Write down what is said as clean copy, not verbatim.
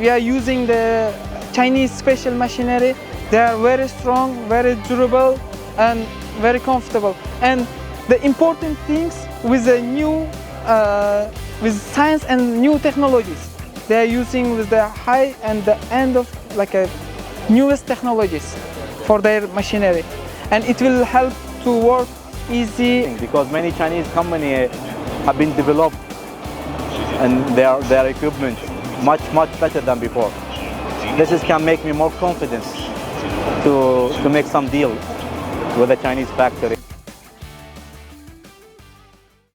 we are using the Chinese special machinery. They are very strong, very durable, and very comfortable. And the important things with the new, with science and new technologies, they are using with the high and the end of like a newest technologies for their machinery, and it will help to work easy. Because many Chinese companies have been developed and their equipment much better than before. This can make me more confident to make some deal with the Chinese factory.